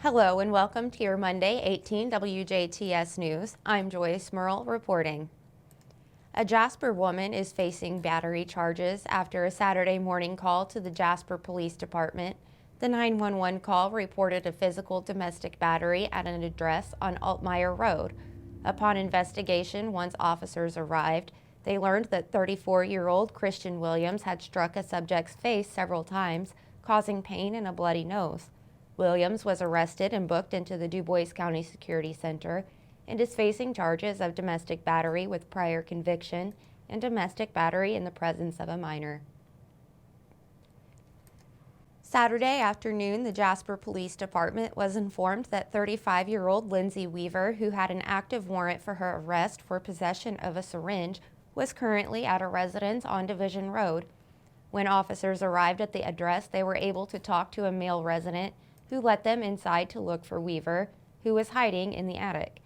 Hello and welcome to your Monday 18 WJTS News. I'm Joyce Murrell reporting. A Jasper woman is facing battery charges after a Saturday morning call to the Jasper Police Department. The 911 call reported a physical domestic battery at an address on Altmeyer Road. Upon investigation, once officers arrived, they learned that 34-year-old Christian Williams had struck a subject's face several times, causing pain and a bloody nose. Williams was arrested and booked into the Du Bois County Security Center and is facing charges of domestic battery with prior conviction and domestic battery in the presence of a minor. Saturday afternoon, the Jasper Police Department was informed that 35-year-old Lindsay Weaver, who had an active warrant for her arrest for possession of a syringe, was currently at a residence on Division Road. When officers arrived at the address, they were able to talk to a male resident who let them inside to look for Weaver, who was hiding in the attic.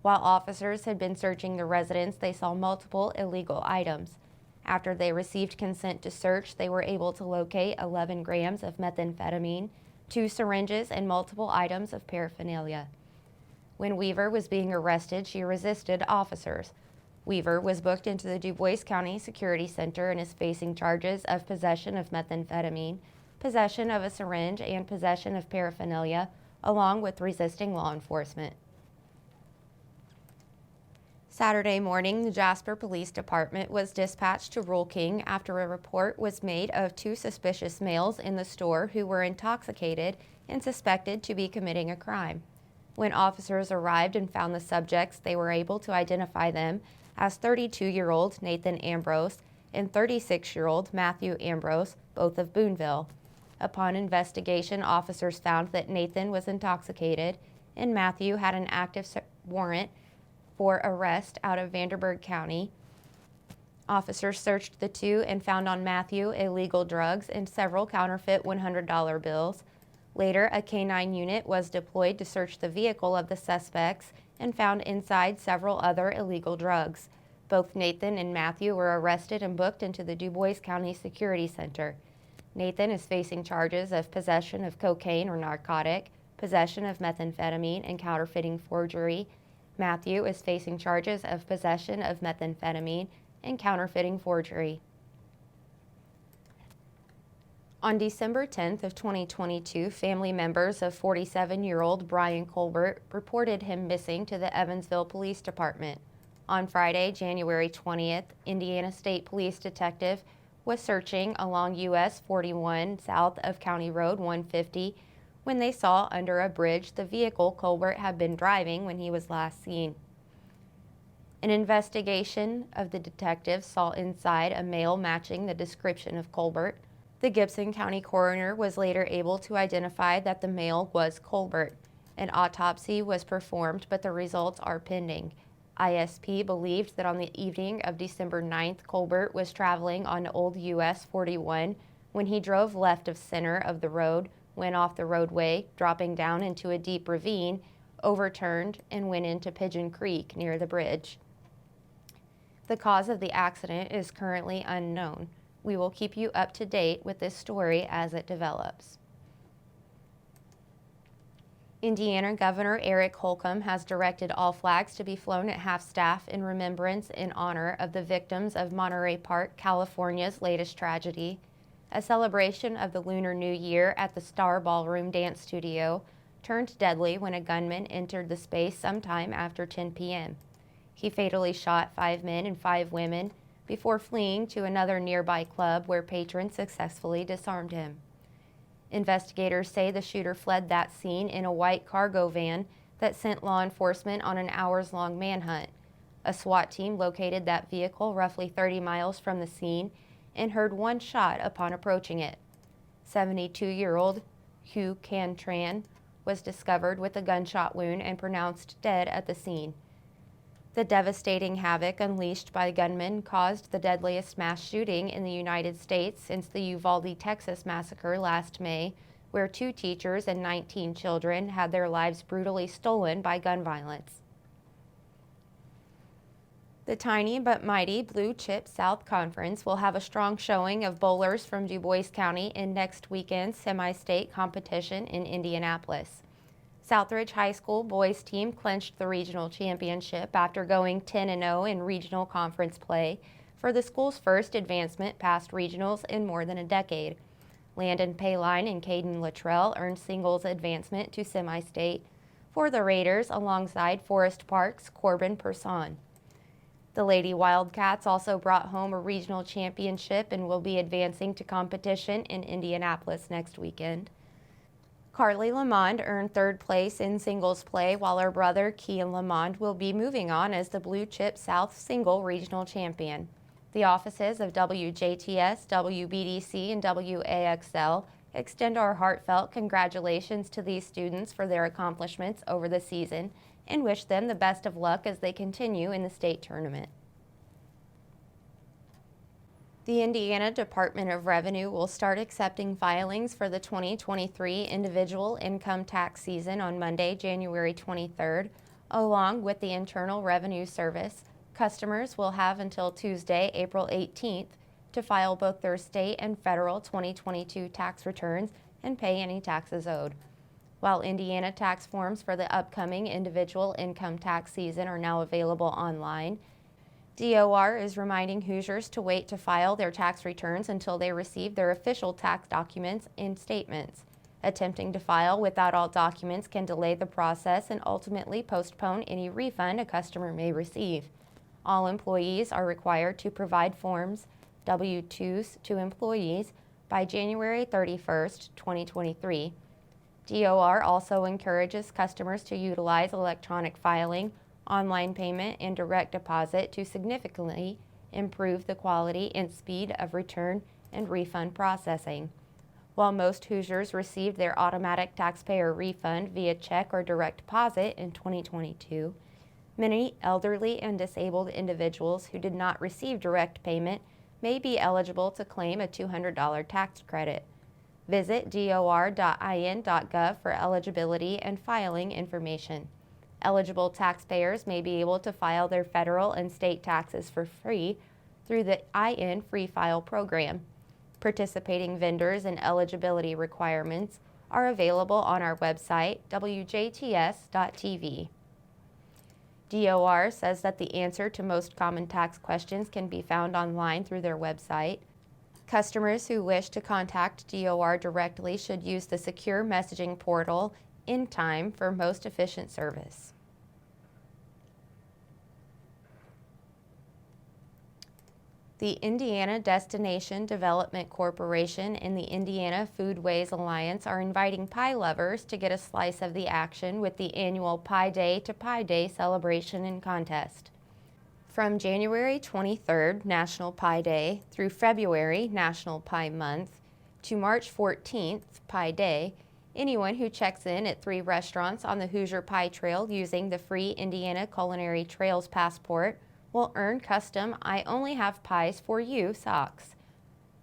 While officers had been searching the residence, they saw multiple illegal items. After they received consent to search, they were able to locate 11 grams of methamphetamine, 2 syringes, and multiple items of paraphernalia. When Weaver was being arrested, she resisted officers. Weaver was booked into the Du Bois County Security Center and is facing charges of possession of methamphetamine, possession of a syringe, and possession of paraphernalia, along with resisting law enforcement. Saturday morning, the Jasper Police Department was dispatched to Rural King after a report was made of 2 suspicious males in the store who were intoxicated and suspected to be committing a crime. When officers arrived and found the subjects, they were able to identify them as 32-year-old Nathan Ambrose and 36-year-old Matthew Ambrose, both of Boonville. Upon investigation, officers found that Nathan was intoxicated and Matthew had an active warrant for arrest out of Vanderburgh County. Officers searched the two and found on Matthew illegal drugs and several counterfeit $100 bills. Later, a canine unit was deployed to search the vehicle of the suspects and found inside several other illegal drugs. Both Nathan and Matthew were arrested and booked into the Du Bois County Security Center. Nathan is facing charges of possession of cocaine or narcotic, possession of methamphetamine, and counterfeiting forgery. Matthew is facing charges of possession of methamphetamine and counterfeiting forgery. On December 10th of 2022, family members of 47-year-old Brian Colbert reported him missing to the Evansville Police Department. On Friday, January 20th, Indiana State Police Detective was searching along US 41 south of County Road 150 when they saw under a bridge the vehicle Colbert had been driving when he was last seen. An investigation of the detectives saw inside a male matching the description of Colbert. The Gibson County coroner was later able to identify that the male was Colbert. An autopsy was performed, but the results are pending. ISP believed that on the evening of December 9th, Colbert was traveling on Old US 41 when he drove left of center of the road, went off the roadway, dropping down into a deep ravine, overturned, and went into Pigeon Creek near the bridge. The cause of the accident is currently unknown. We will keep you up to date with this story as it develops. Indiana Governor Eric Holcomb has directed all flags to be flown at half-staff in remembrance in honor of the victims of Monterey Park, California's latest tragedy. A celebration of the Lunar New Year at the Star Ballroom Dance Studio turned deadly when a gunman entered the space sometime after 10 p.m. He fatally shot 5 men and 5 women before fleeing to another nearby club where patrons successfully disarmed him. Investigators say the shooter fled that scene in a white cargo van that sent law enforcement on an hours-long manhunt. A SWAT team located that vehicle roughly 30 miles from the scene and heard 1 shot upon approaching it. 72-year-old Hugh Cantran was discovered with a gunshot wound and pronounced dead at the scene. The devastating havoc unleashed by gunmen caused the deadliest mass shooting in the United States since the Uvalde, Texas massacre last May, where 2 teachers and 19 children had their lives brutally stolen by gun violence. The tiny but mighty Blue Chip South Conference will have a strong showing of bowlers from Du Bois County in next weekend's semi-state competition in Indianapolis. Southridge High School boys team clinched the regional championship after going 10-0 in regional conference play for the school's first advancement past regionals in more than a decade. Landon Payline and Caden Luttrell earned singles advancement to semi-state for the Raiders alongside Forest Park's Corbin Person. The Lady Wildcats also brought home a regional championship and will be advancing to competition in Indianapolis next weekend. Carly Lamond earned third place in singles play, while her brother Kean Lamond will be moving on as the Blue Chip South Single Regional Champion. The offices of WJTS, WBDC, and WAXL extend our heartfelt congratulations to these students for their accomplishments over the season and wish them the best of luck as they continue in the state tournament. The Indiana Department of Revenue will start accepting filings for the 2023 individual income tax season on Monday, January 23rd. Along with the Internal Revenue Service, customers will have until Tuesday, April 18th to file both their state and federal 2022 tax returns and pay any taxes owed. While Indiana tax forms for the upcoming individual income tax season are now available online, DOR is reminding Hoosiers to wait to file their tax returns until they receive their official tax documents and statements. Attempting to file without all documents can delay the process and ultimately postpone any refund a customer may receive. All employees are required to provide forms W-2s to employees by January 31st, 2023. DOR also encourages customers to utilize electronic filing, online payment, and direct deposit to significantly improve the quality and speed of return and refund processing. While most Hoosiers received their automatic taxpayer refund via check or direct deposit in 2022, many elderly and disabled individuals who did not receive direct payment may be eligible to claim a $200 tax credit. Visit dor.in.gov for eligibility and filing information. Eligible taxpayers may be able to file their federal and state taxes for free through the IN Free File program. Participating vendors and eligibility requirements are available on our website, WJTS.tv. DOR says that the answer to most common tax questions can be found online through their website. Customers who wish to contact DOR directly should use the secure messaging portal in time for most efficient service. The Indiana Destination Development Corporation and the Indiana Foodways Alliance are inviting pie lovers to get a slice of the action with the annual Pie Day to Pie Day celebration and contest. From January 23rd, National Pie Day, through February, National Pie Month, to March 14th, Pie Day, anyone who checks in at 3 restaurants on the Hoosier Pie Trail using the free Indiana Culinary Trails Passport will earn custom I Only Have Pies for You socks.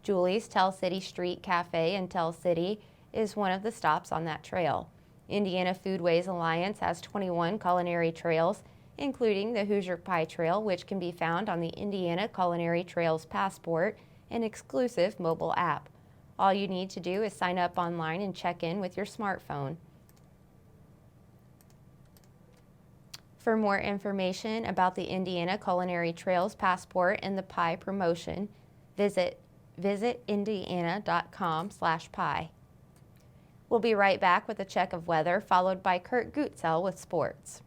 Julie's Tell City Street Cafe in Tell City is one of the stops on that trail. Indiana Foodways Alliance has 21 culinary trails, including the Hoosier Pie Trail, which can be found on the Indiana Culinary Trails Passport, an exclusive mobile app. All you need to do is sign up online and check in with your smartphone. For more information about the Indiana Culinary Trails Passport and the pie promotion, visit indiana.com/pie. We'll be right back with a check of weather, followed by Kurt Gutzel with sports.